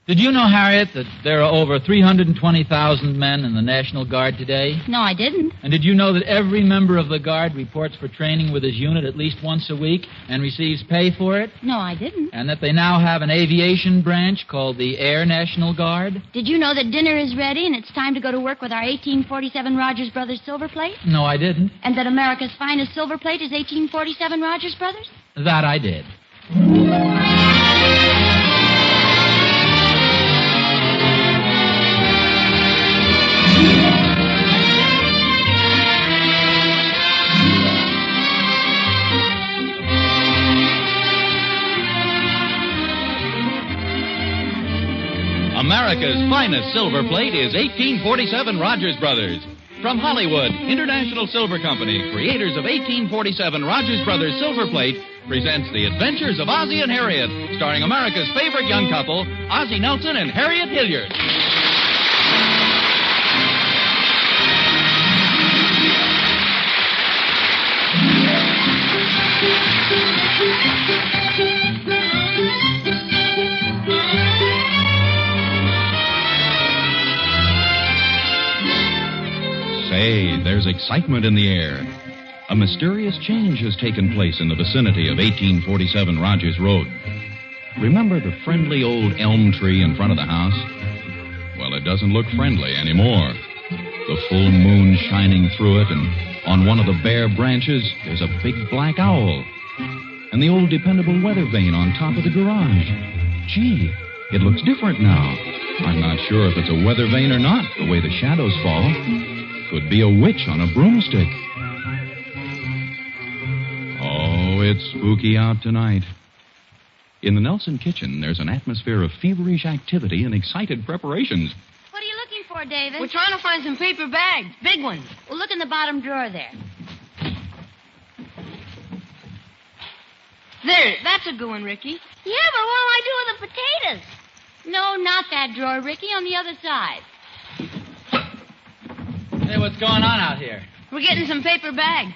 Did you know, Harriet, that there are over 320,000 men in the National Guard today? No, I didn't. And did you know that every member of the Guard reports for training with his unit at least once a week and receives pay for it? No, I didn't. And that they now have an aviation branch called the Air National Guard? Did you know that dinner is ready and it's time to go to work with our 1847 Rogers Brothers silver plate? No, I didn't. And that America's finest silver plate is 1847 Rogers Brothers? That I did. America's finest silver plate is 1847 Rogers Brothers. From Hollywood, International Silver Company, creators of 1847 Rogers Brothers Silver Plate, presents The Adventures of Ozzie and Harriet, starring America's favorite young couple, Ozzie Nelson and Harriet Hilliard. Say, there's excitement in the air. A mysterious change has taken place in the vicinity of 1847 Rogers Road. Remember the friendly old elm tree in front of the house? Well, it doesn't look friendly anymore. The full moon shining through it, and on one of the bare branches, there's a big black owl. And the old dependable weather vane on top of the garage. Gee, it looks different now. I'm not sure if it's a weather vane or not, the way the shadows fall. Could be a witch on a broomstick. Oh, it's spooky out tonight. In the Nelson kitchen, there's an atmosphere of feverish activity and excited preparations. What are you looking for, David? We're trying to find some paper bags, big ones. Well, look in the bottom drawer there. There, that's a good one, Ricky. Yeah, but what do I do with the potatoes? No, not that drawer, Ricky, on the other side. Hey, what's going on out here? We're getting some paper bags.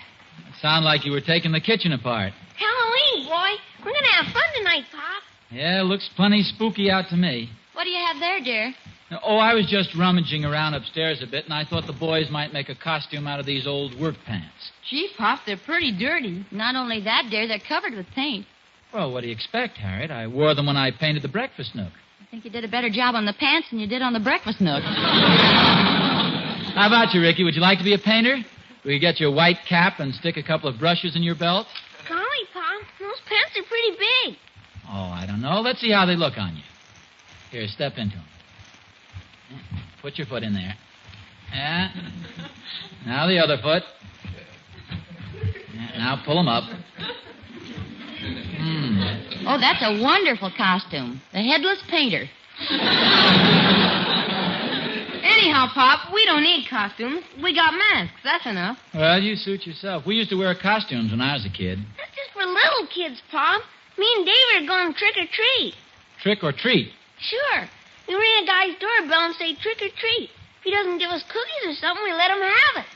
It sounded like you were taking the kitchen apart. Halloween, boy. We're going to have fun tonight, Pop. Yeah, looks plenty spooky out to me. What do you have there, dear? Oh, I was just rummaging around upstairs a bit, and I thought the boys might make a costume out of these old work pants. Gee, Pop, they're pretty dirty. Not only that, dear, they're covered with paint. Well, what do you expect, Harriet? I wore them when I painted the breakfast nook. I think you did a better job on the pants than you did on the breakfast nook. How about you, Ricky? Would you like to be a painter? Will you get your white cap and stick a couple of brushes in your belt? Golly, Pop, those pants are pretty big. Oh, I don't know. Let's see how they look on you. Here, step into them. Put your foot in there. Yeah. Now the other foot. Yeah, now pull them up. Oh, that's a wonderful costume. The Headless Painter. Anyhow, Pop, we don't need costumes. We got masks. That's enough. Well, you suit yourself. We used to wear costumes when I was a kid. That's just for little kids, Pop. Me and David are going trick or treat. Trick or treat? Sure. We ring a guy's doorbell and say trick or treat. If he doesn't give us cookies or something, we let him have it.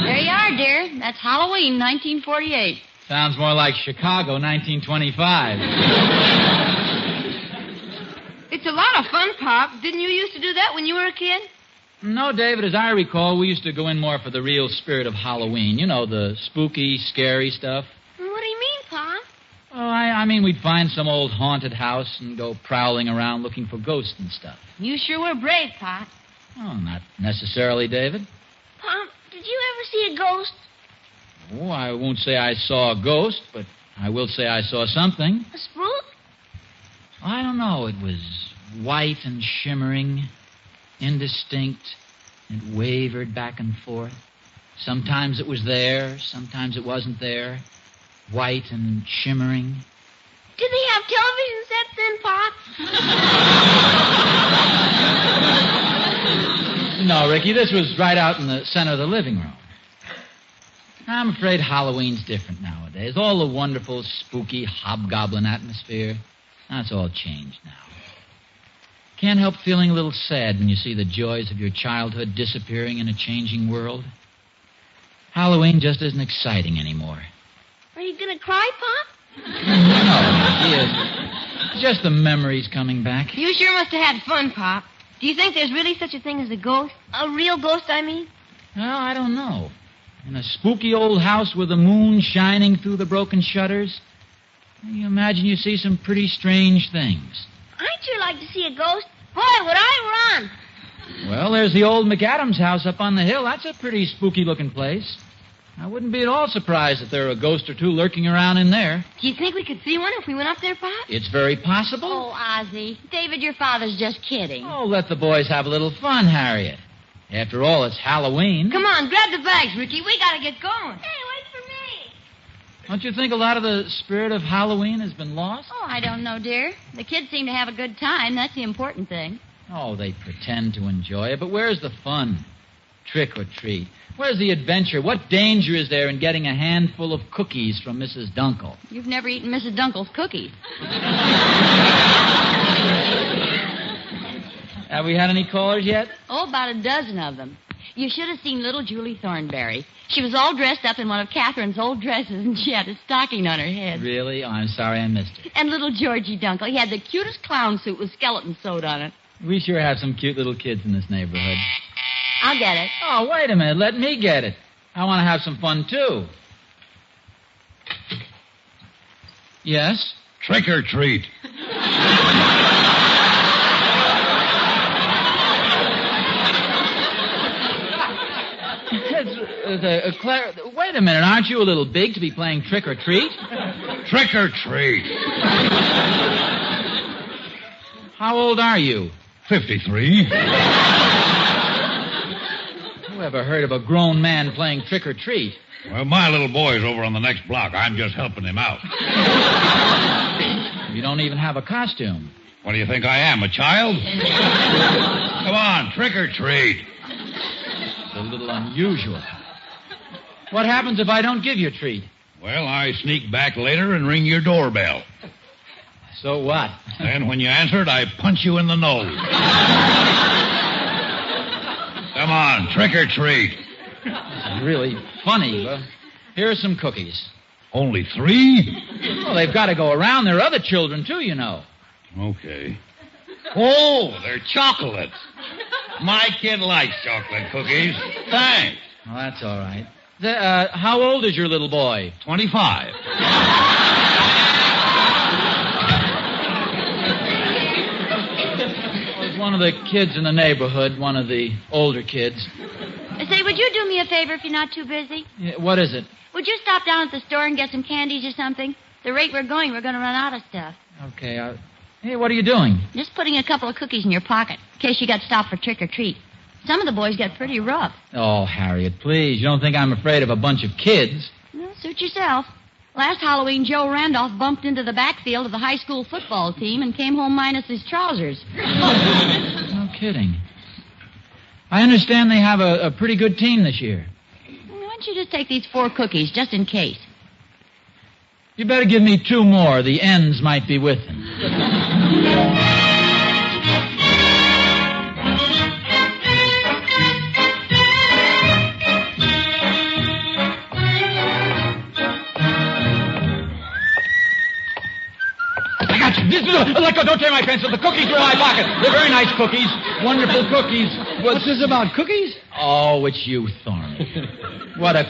There you are, dear. That's Halloween, 1948. Sounds more like Chicago, 1925. It's a lot of fun, Pop. Didn't you used to do that when you were a kid? No, David, as I recall, we used to go in more for the real spirit of Halloween. You know, the spooky, scary stuff. What do you mean, Pop? Oh, I mean, we'd find some old haunted house and go prowling around looking for ghosts and stuff. You sure were brave, Pop. Oh, not necessarily, David. Pop, did you ever see a ghost? Oh, I won't say I saw a ghost, but I will say I saw something. A spook? I don't know. It was white and shimmering, indistinct. It wavered back and forth. Sometimes it was there, sometimes it wasn't there. White and shimmering. Did they have television sets then, Pop? No, Ricky, this was right out in the center of the living room. I'm afraid Halloween's different nowadays. All the wonderful, spooky, hobgoblin atmosphere, that's all changed now. Can't help feeling a little sad when you see the joys of your childhood disappearing in a changing world. Halloween just isn't exciting anymore. Are you going to cry, Pop? No, he isn't. Just the memories coming back. You sure must have had fun, Pop. Do you think there's really such a thing as a ghost? A real ghost, I mean? Well, I don't know. In a spooky old house with the moon shining through the broken shutters, you imagine you see some pretty strange things. I'd sure like to see a ghost. Boy, would I run. Well, there's the old McAdams house up on the hill. That's a pretty spooky-looking place. I wouldn't be at all surprised if there were a ghost or two lurking around in there. Do you think we could see one if we went up there, Pop? It's very possible. Oh, Ozzie. David, your father's just kidding. Oh, let the boys have a little fun, Harriet. After all, it's Halloween. Come on, grab the bags, Ricky. We gotta get going. Hey, wait for me. Don't you think a lot of the spirit of Halloween has been lost? Oh, I don't know, dear. The kids seem to have a good time. That's the important thing. Oh, they pretend to enjoy it, but where's the fun? Trick or treat. Where's the adventure? What danger is there in getting a handful of cookies from Mrs. Dunkel? You've never eaten Mrs. Dunkel's cookies. Have we had any callers yet? Oh, about a dozen of them. You should have seen little Julie Thornberry. She was all dressed up in one of Catherine's old dresses, and she had a stocking on her head. Really? Oh, I'm sorry I missed it. And little Georgie Dunkel, he had the cutest clown suit with skeletons sewed on it. We sure have some cute little kids in this neighborhood. I'll get it. Oh, wait a minute. Let me get it. I want to have some fun, too. Yes? Trick or treat. Wait a minute. Aren't you a little big to be playing trick or treat? Trick or treat. How old are you? 53. Who ever heard of a grown man playing trick or treat? Well, my little boy's over on the next block. I'm just helping him out. You don't even have a costume. What do you think I am, a child? Come on, trick or treat. It's a little unusual. What happens if I don't give you a treat? Well, I sneak back later and ring your doorbell. So what? Then when you answer it, I punch you in the nose. Come on, trick or treat. It's really funny. Here are some cookies. Only 3? Well, they've got to go around. There are other children, too, you know. Okay. Oh, they're chocolates. My kid likes chocolate cookies. Thanks. Well, that's all right. How old is your little boy? 25. One of the kids in the neighborhood, one of the older kids. Say, would you do me a favor if you're not too busy? Yeah, what is it? Would you stop down at the store and get some candies or something? The rate we're going to run out of stuff. Okay, Hey, what are you doing? Just putting a couple of cookies in your pocket, in case you got stopped for trick or treat. Some of the boys get pretty rough. Oh, Harriet, please. You don't think I'm afraid of a bunch of kids? Well, suit yourself. Last Halloween, Joe Randolph bumped into the backfield of the high school football team and came home minus his trousers. No kidding. I understand they have a pretty good team this year. Why don't you just take these 4 cookies, just in case? You better give me 2 more. The ends might be with them. Let go, don't tear my pencil. The cookies were in my pocket. They're very nice cookies. Wonderful cookies. What's this about, cookies? Oh, it's you, Thorny. What a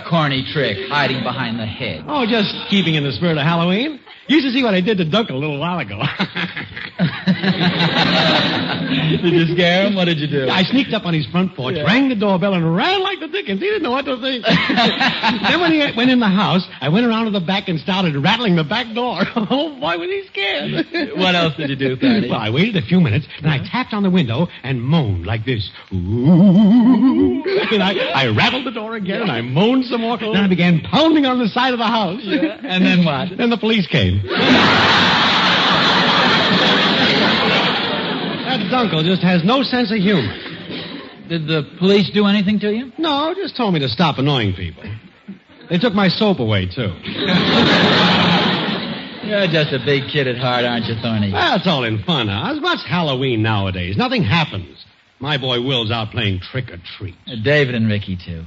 corny trick, hiding behind the head. Oh, just keeping in the spirit of Halloween. You should see what I did to Dunkel a little while ago. Did you scare him? What did you do? I sneaked up on his front porch, rang the doorbell, and ran like the dickens. He didn't know what to think. Then when he went in the house, I went around to the back and started rattling the back door. Oh, boy, was he scared. What else did you do, Thorny? Well, I waited a few minutes, and I tapped on the window and moaned like this. Ooh. And I rattled the door again, and I moaned some more. Then I began pounding on the side of the house. Yeah. And then what? Then the police came. That Dunkel just has no sense of humor. Did the police do anything to you? No, just told me to stop annoying people. They took my soap away, too. You're just a big kid at heart, aren't you, Thorny? Well, it's all in fun, Oz. What's Halloween nowadays? Nothing happens. My boy Will's out playing trick or treat. David and Ricky, too.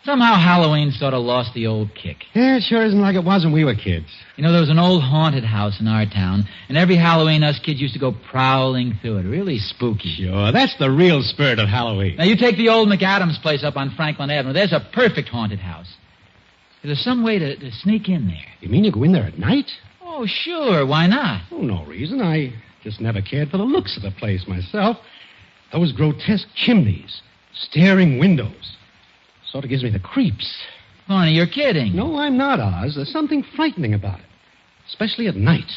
Somehow Halloween sort of lost the old kick. Yeah, it sure isn't like it was when we were kids. You know, there was an old haunted house in our town, and every Halloween us kids used to go prowling through it. Really spooky. Sure, that's the real spirit of Halloween. Now, you take the old McAdams place up on Franklin Avenue. There's a perfect haunted house. There's some way to sneak in there. You mean you go in there at night? Oh, sure. Why not? Oh, no reason. I just never cared for the looks of the place myself. Those grotesque chimneys, staring windows. Sort of gives me the creeps. Barney, you're kidding. No, I'm not, Oz. There's something frightening about it. Especially at night.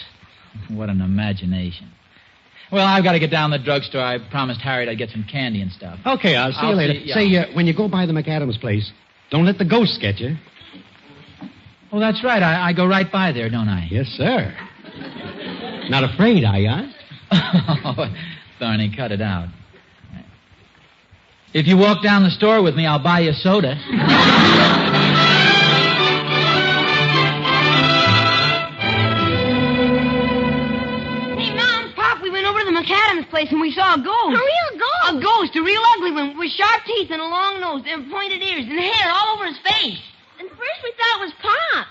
What an imagination. Well, I've got to get down to the drugstore. I promised Harriet I'd get some candy and stuff. Okay, Oz. See you later. Say, when you go by the McAdams place, don't let the ghosts get you. Oh, that's right. I go right by there, don't I? Yes, sir. Not afraid, are you, Oz? Oh, Thorny, cut it out. If you walk down the store with me, I'll buy you a soda. Hey, Mom, Pop, we went over to the McAdams place and we saw a ghost. A real ghost? A ghost, a real ugly one, with sharp teeth and a long nose and pointed ears and hair all over his face. And first we thought it was Pop.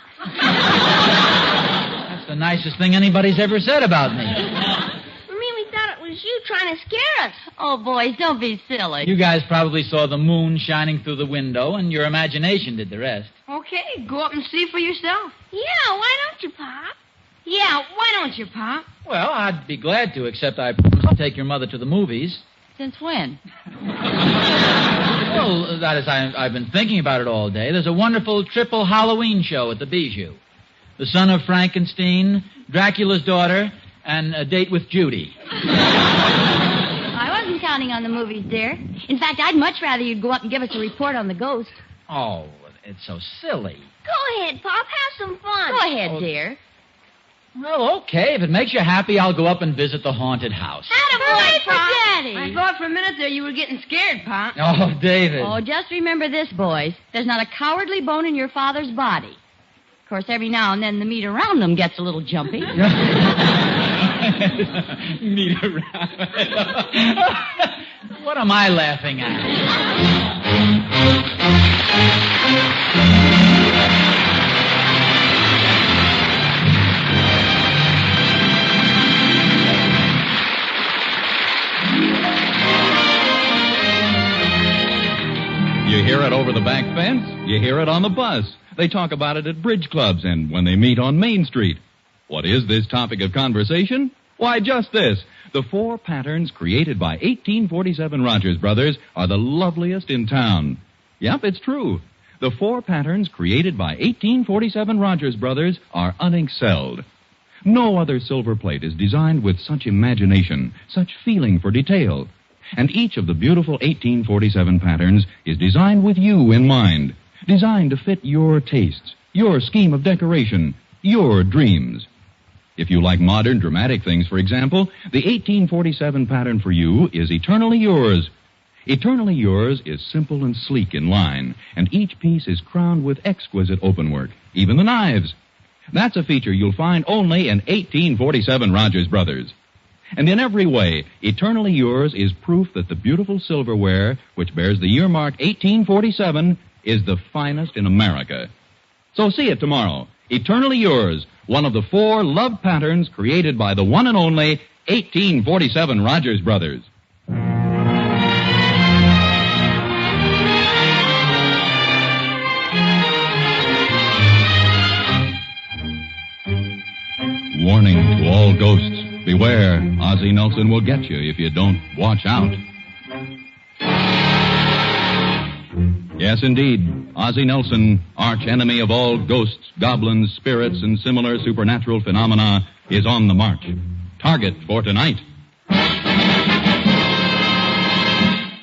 That's the nicest thing anybody's ever said about me. I mean, we thought it was you trying to scare us. Oh, boys, don't be silly. You guys probably saw the moon shining through the window, and your imagination did the rest. Okay, go up and see for yourself. Yeah, why don't you, Pop? Yeah, why don't you, Pop? Well, I'd be glad to, except I promised to take your mother to the movies. Since when? Well, that is, I've been thinking about it all day. There's a wonderful triple Halloween show at the Bijou. The Son of Frankenstein, Dracula's Daughter, and A Date with Judy. I wasn't counting on the movies, dear. In fact, I'd much rather you'd go up and give us a report on the ghost. Oh, it's so silly. Go ahead, Pop. Have some fun. Go ahead, dear. Well, okay. If it makes you happy, I'll go up and visit the haunted house. Hooray for Daddy! I thought for a minute there you were getting scared, Pop. Oh, David. Oh, just remember this, boys. There's not a cowardly bone in your father's body. Of course, every now and then the meat around them gets a little jumpy. Meet around. What am I laughing at? You hear it over the back fence. You hear it on the bus. They talk about it at bridge clubs and when they meet on Main Street. What is this topic of conversation? Why, just this. The 4 patterns created by 1847 Rogers Brothers are the loveliest in town. Yep, it's true. The 4 patterns created by 1847 Rogers Brothers are unexcelled. No other silver plate is designed with such imagination, such feeling for detail. And each of the beautiful 1847 patterns is designed with you in mind, designed to fit your tastes, your scheme of decoration, your dreams. If you like modern, dramatic things, for example, the 1847 pattern for you is Eternally Yours. Eternally Yours is simple and sleek in line, and each piece is crowned with exquisite openwork, even the knives. That's a feature you'll find only in 1847 Rogers Brothers. And in every way, Eternally Yours is proof that the beautiful silverware, which bears the year mark 1847, is the finest in America. So see it tomorrow. Eternally Yours, one of the 4 love patterns created by the one and only 1847 Rogers Brothers. Warning to all ghosts. Beware, Ozzie Nelson will get you if you don't watch out. Yes, indeed, Ozzie Nelson, arch enemy of all ghosts, goblins, spirits, and similar supernatural phenomena, is on the march. Target for tonight.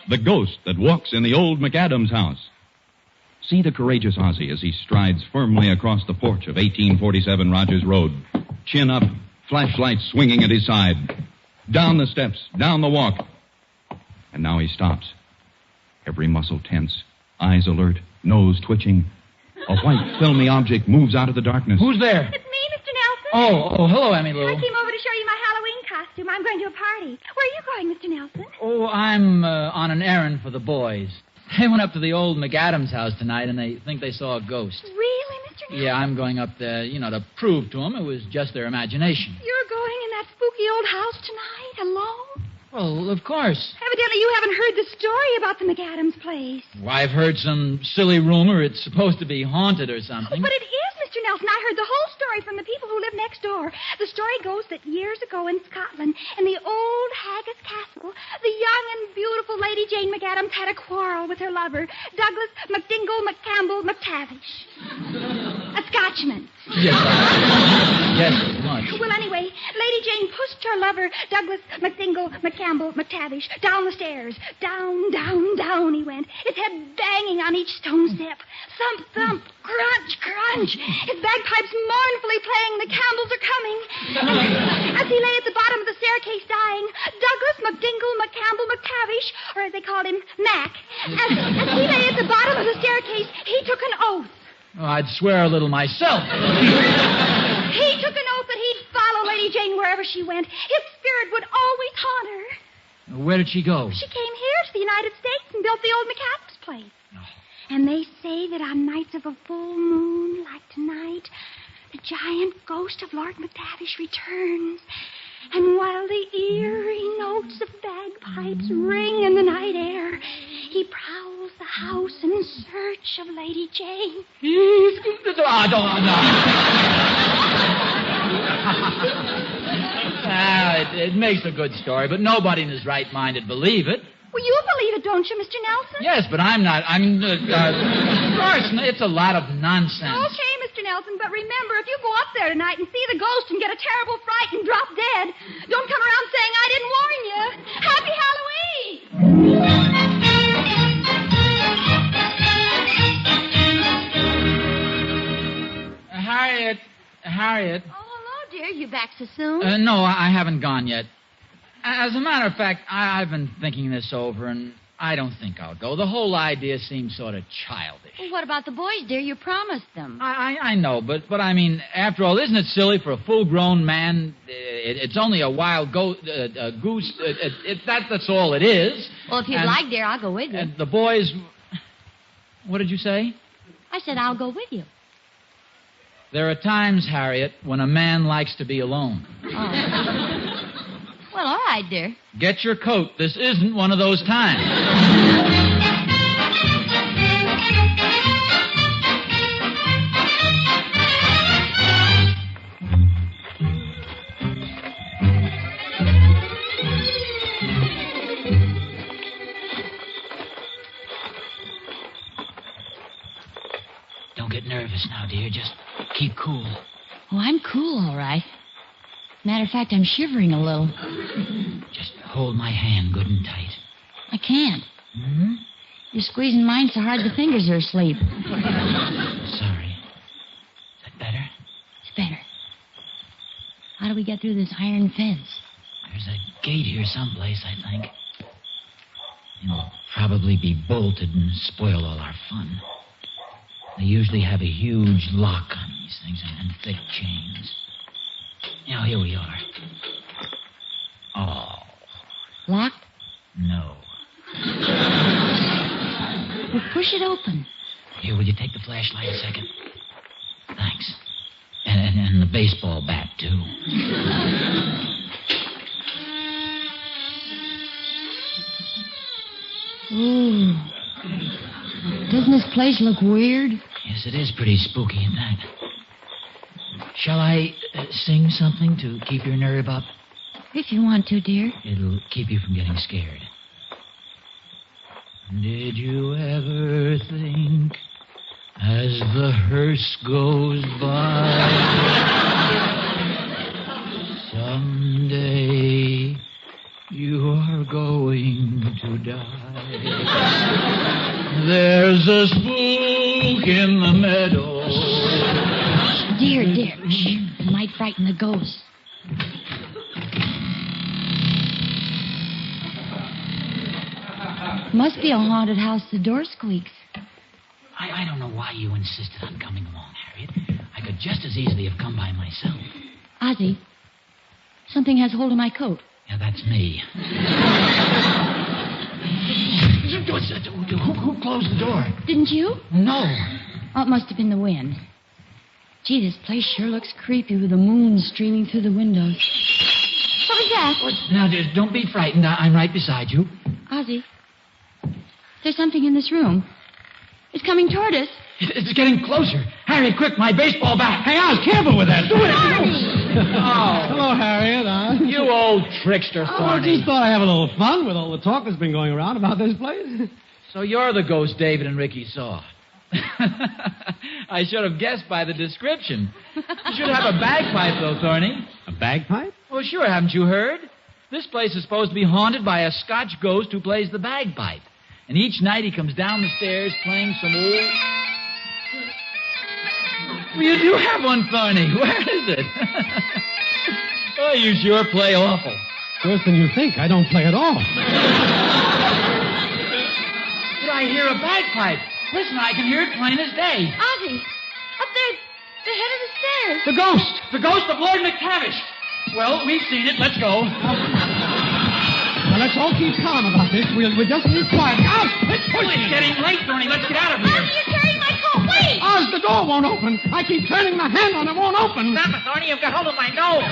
The ghost that walks in the old McAdams house. See the courageous Ozzie as he strides firmly across the porch of 1847 Rogers Road. Chin up, flashlight swinging at his side. Down the steps, down the walk. And now he stops. Every muscle tense, eyes alert, nose twitching. A white, filmy object moves out of the darkness. Who's there? It's me, Mr. Nelson. Oh, hello, Emmy Lou. I came over to show you my Halloween costume. I'm going to a party. Where are you going, Mr. Nelson? Oh, I'm on an errand for the boys. They went up to the old McAdams house tonight, and they think they saw a ghost. Really, Mr. Nelson? Yeah, I'm going up there, to prove to them it was just their imagination. You're going in that spooky old house tonight, alone? Well, of course. Evidently, you haven't heard the story about the McAdams place. Well, I've heard some silly rumor it's supposed to be haunted or something. Oh, but it is, Mr. Nelson. I heard the whole story from the people who live next door. The story goes that years ago in Scotland, in the old Haggis Castle, the young and beautiful Lady Jane McAdams had a quarrel with her lover, Douglas McDingle McCampbell McTavish. A Scotchman. Yes, much. Well, anyway, Lady Jane pushed her lover, Douglas McDingle McCampbell McTavish, down the stairs. Down, down, down he went, his head banging on each stone step. Thump, thump, crunch, crunch. His bagpipes mournfully playing, the Campbells are coming. As he lay at the bottom of the staircase dying, Douglas McDingle McCampbell McTavish, or as they called him, Mac, as he lay at the bottom of the staircase, he took an oath. Oh, I'd swear a little myself. He took an oath that he'd follow Lady Jane wherever she went. His spirit would always haunt her. Where did she go? She came here to the United States and built the old McAdams place. Oh. And they say that on nights of a full moon like tonight, the giant ghost of Lord McTavish returns. And while the eerie notes of bagpipes ring in the night air, he prowls the house in search of Lady Jane. It makes a good story, but nobody in his right mind would believe it. Well, you believe it, don't you, Mr. Nelson? Yes, but I'm not. Of course, it's a lot of nonsense. Okay, Mr. Nelson, but remember, if you go up there tonight and see the ghost and get a terrible fright and drop dead, don't come around saying I didn't warn you. Happy Halloween! Harriet. Oh, hello, dear. You back so soon? No, I haven't gone yet. As a matter of fact, I've been thinking this over, and I don't think I'll go. The whole idea seems sort of childish. Well, what about the boys, dear? You promised them. I know, but I mean, after all, isn't it silly for a full-grown man? It's only a wild goose. That's all it is. Well, if you'd like, dear, I'll go with you. And the boys... What did you say? I said I'll go with you. There are times, Harriet, when a man likes to be alone. Oh. Well, all right, dear. Get your coat. This isn't one of those times. Don't get nervous now, dear. Just keep cool. Oh, I'm cool, all right. Matter of fact, I'm shivering a little. Just hold my hand good and tight. I can't. Hmm? You're squeezing mine so hard the fingers are asleep. Sorry. Is that better? It's better. How do we get through this iron fence? There's a gate here someplace, I think. It'll probably be bolted and spoil all our fun. They usually have a huge lock on these things and thick chains. Now, here we are. Oh. Locked? No. Well, push it open. Here, will you take the flashlight a second? Thanks. And the baseball bat, too. Ooh. Doesn't this place look weird? Yes, it is pretty spooky, isn't that? Shall I sing something to keep your nerve up? If you want to, dear. It'll keep you from getting scared. Did you ever think, as the hearse goes by, someday you are going to die? There's a spook in the meadow. Dear. Shh. It might frighten the ghosts. Must be a haunted house. The door squeaks. I don't know why you insisted on coming along, Harriet. I could just as easily have come by myself. Ozzie, something has hold of my coat. Yeah, that's me. Who closed the door? Didn't you? No. Oh, it must have been the wind. Gee, this place sure looks creepy with the moon streaming through the windows. What was that? Now, don't be frightened. I'm right beside you. Ozzie, there's something in this room. It's coming toward us. It's getting closer. Harry, quick, my baseball bat. Hey, Oz, careful with that. Do it. Oh. Hello, Harriet. You old trickster, I Thorny. just thought I'd have a little fun with all the talk that's been going around about this place. So you're the ghost David and Ricky saw. I should have guessed by the description. You should have a bagpipe, though, Thorny. A bagpipe? Well, sure, haven't you heard? This place is supposed to be haunted by a Scotch ghost who plays the bagpipe. And each night he comes down the stairs playing some old... Well, you do have one, Thorny. Where is it? Oh, you sure play awful. Worse than you think. I don't play at all. But I hear a bagpipe. Listen, I can hear it plain as day. Ozzie, up there, the head of the stairs. The ghost! The ghost of Lord McTavish. Well, we've seen it. Let's go. Now, let's all keep calm about this. We'll just be quiet. Oz, let's push it. It's getting late, Thorny. Let's get out of here. Ozzie, you're carrying my coat. Wait! Oz, the door won't open. I keep turning my hand on it. Won't open. Stop it, Thorny. You've got hold of my nose.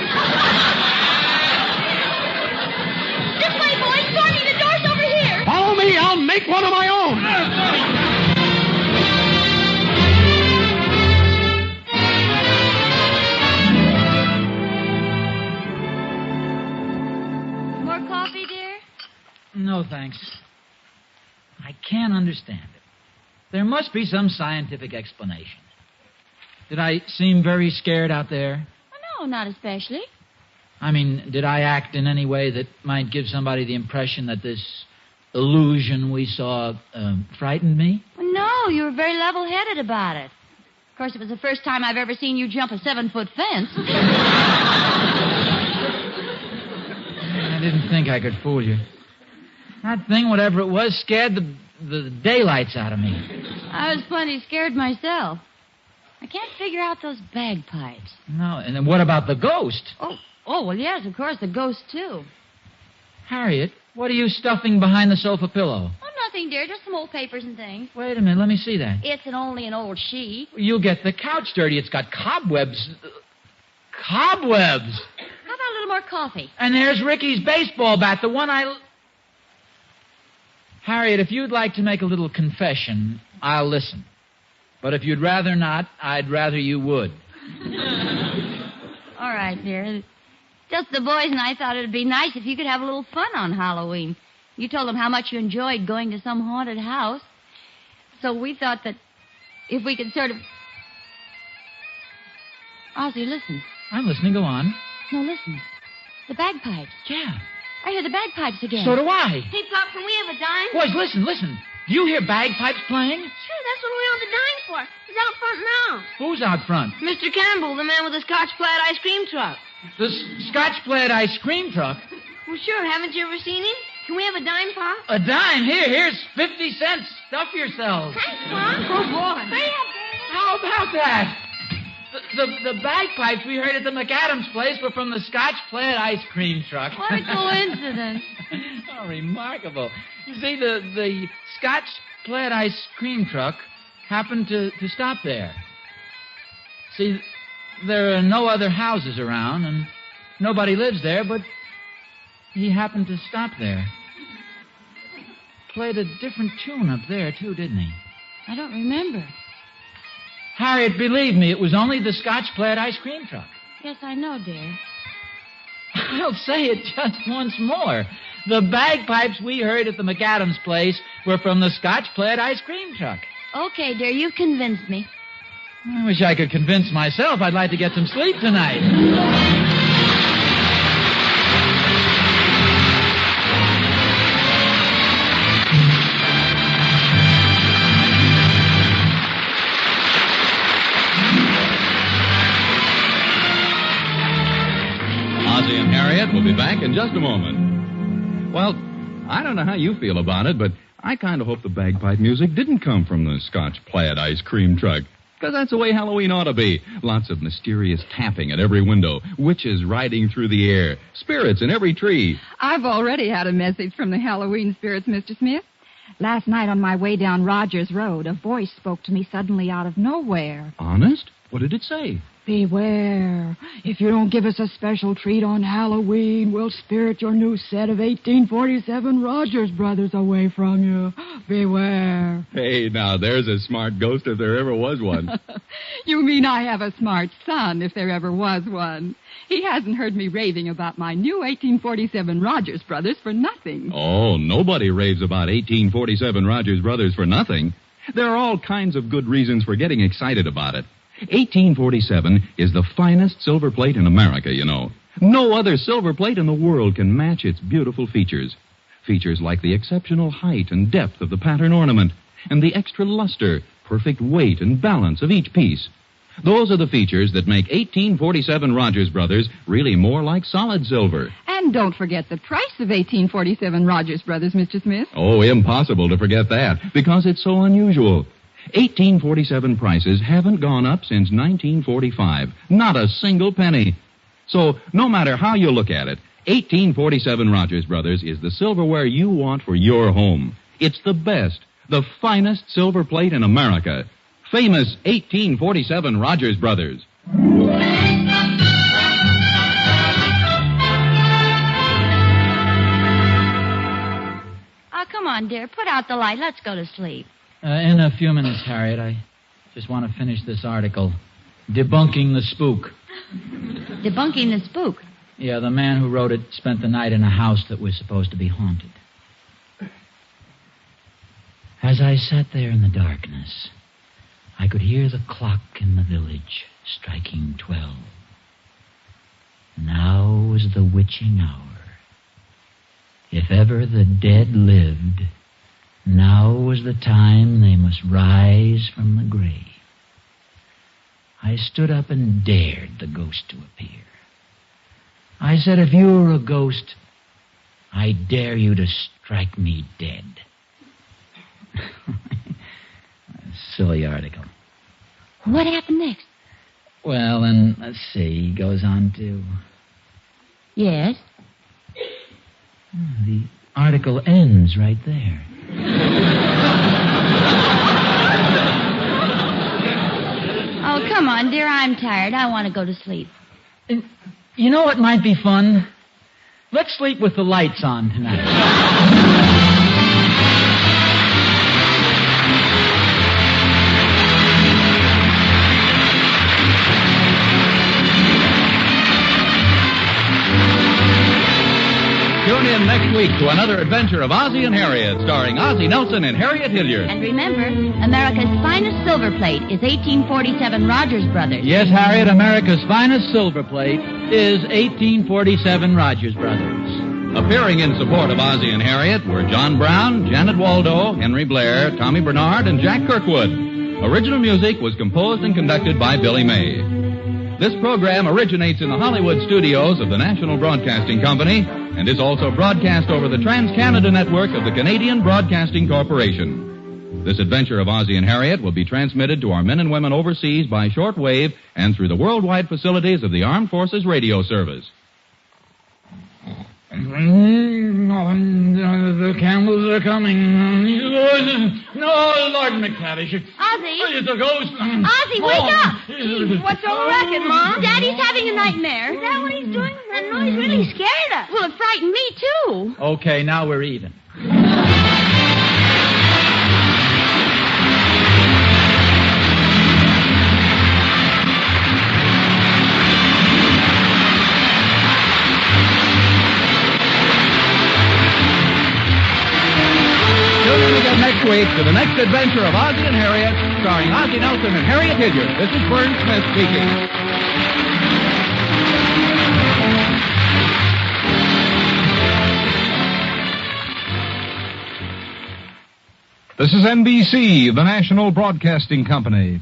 This way, boys. Thorny, the door's over here. Follow me. I'll make one of my own. More coffee, dear? No, thanks. I can't understand it. There must be some scientific explanation. Did I seem very scared out there? Oh, no, not especially. I mean, did I act in any way that might give somebody the impression that this illusion we saw frightened me? Well, no, you were very level-headed about it. Of course, it was the first time I've ever seen you jump a 7-foot fence. I didn't think I could fool you. That thing, whatever it was, scared the daylights out of me. I was plenty scared myself. I can't figure out those bagpipes. No, and then what about the ghost? Oh, well, yes, of course, the ghost, too. Harriet, what are you stuffing behind the sofa pillow? Oh, nothing, dear, just some old papers and things. Wait a minute, let me see that. It's only an old sheet. You'll get the couch dirty. It's got cobwebs. Cobwebs! How about a little more coffee? And there's Ricky's baseball bat, the one I... Harriet, if you'd like to make a little confession, I'll listen. But if you'd rather not, I'd rather you would. All right, dear. Just the boys and I thought it'd be nice if you could have a little fun on Halloween. You told them how much you enjoyed going to some haunted house. So we thought that if we could sort of... Ozzie, listen. I'm listening. Go on. No, listen. The bagpipes. Yeah. I hear the bagpipes again. So do I. Hey, Pop, can we have a dime? Boys, listen. Do you hear bagpipes playing? Sure, that's what we want the dime for. He's out front now. Who's out front? Mr. Campbell, the man with the Scotch plaid ice cream truck. The Scotch plaid ice cream truck. Well, sure. Haven't you ever seen him? Can we have a dime, Pop? A dime? Here's 50 cents. Stuff yourselves. Thanks, Pop. Oh, boy. Hurry up, David. How about that? The bagpipes we heard at the McAdams place were from the Scotch plaid ice cream truck. What a coincidence. Oh, remarkable. You see, the Scotch plaid ice cream truck happened to stop there. See, there are no other houses around, and nobody lives there, but he happened to stop there. Played a different tune up there, too, didn't he? I don't remember. Harriet, believe me, it was only the Scotch plaid ice cream truck. Yes, I know, dear. I'll say it just once more. The bagpipes we heard at the McAdams place were from the Scotch plaid ice cream truck. Okay, dear, you've convinced me. I wish I could convince myself I'd like to get some sleep tonight. Ozzie and Harriet will be back in just a moment. Well, I don't know how you feel about it, but I kind of hope the bagpipe music didn't come from the Scotch plaid ice cream truck. Because that's the way Halloween ought to be. Lots of mysterious tapping at every window, witches riding through the air, spirits in every tree. I've already had a message from the Halloween spirits, Mr. Smith. Last night on my way down Rogers Road, a voice spoke to me suddenly out of nowhere. Honest? What did it say? Beware. If you don't give us a special treat on Halloween, we'll spirit your new set of 1847 Rogers Brothers away from you. Beware. Hey, now, there's a smart ghost if there ever was one. You mean I have a smart son if there ever was one. He hasn't heard me raving about my new 1847 Rogers Brothers for nothing. Oh, nobody raves about 1847 Rogers Brothers for nothing. There are all kinds of good reasons for getting excited about it. 1847 is the finest silver plate in America, you know. No other silver plate in the world can match its beautiful features. Features like the exceptional height and depth of the pattern ornament, and the extra luster, perfect weight, and balance of each piece. Those are the features that make 1847 Rogers Brothers really more like solid silver. And don't forget the price of 1847 Rogers Brothers, Mr. Smith. Oh, impossible to forget that, because it's so unusual. 1847 prices haven't gone up since 1945. Not a single penny. So, no matter how you look at it, 1847 Rogers Brothers is the silverware you want for your home. It's the best, the finest silver plate in America. Famous 1847 Rogers Brothers. Oh, come on, dear. Put out the light. Let's go to sleep. In a few minutes, Harriet. I just want to finish this article. Debunking the spook. Debunking the spook? Yeah, the man who wrote it spent the night in a house that was supposed to be haunted. As I sat there in the darkness, I could hear the clock in the village striking 12. Now was the witching hour. If ever the dead lived, now was the time they must rise from the grave. I stood up and dared the ghost to appear. I said, if you were a ghost, I dare you to strike me dead. Silly article. What happened next? Well, and let's see, he goes on to... Yes? The article ends right there. Oh, come on, dear. I'm tired. I want to go to sleep. You know what might be fun? Let's sleep with the lights on tonight. Tune in next week to another adventure of Ozzie and Harriet, starring Ozzie Nelson and Harriet Hilliard. And remember, America's finest silver plate is 1847 Rogers Brothers. Yes, Harriet, America's finest silver plate is 1847 Rogers Brothers. Appearing in support of Ozzie and Harriet were John Brown, Janet Waldo, Henry Blair, Tommy Bernard, and Jack Kirkwood. Original music was composed and conducted by Billy May. This program originates in the Hollywood studios of the National Broadcasting Company and is also broadcast over the Trans-Canada Network of the Canadian Broadcasting Corporation. This adventure of Ozzie and Harriet will be transmitted to our men and women overseas by shortwave and through the worldwide facilities of the Armed Forces Radio Service. The Campbells are coming. No, Lord McTavish. Ozzie? It's a ghost. Ozzie, wake up! Gee, what's all the racket, Mom? Daddy's having a nightmare. Is that what he's doing? That noise really scared us. Well, it frightened me, too. Okay, now we're even. Next week to the next adventure of Ozzie and Harriet, starring Ozzie Nelson and Harriet Hilliard. This is Vern Smith speaking. This is NBC, the National Broadcasting Company.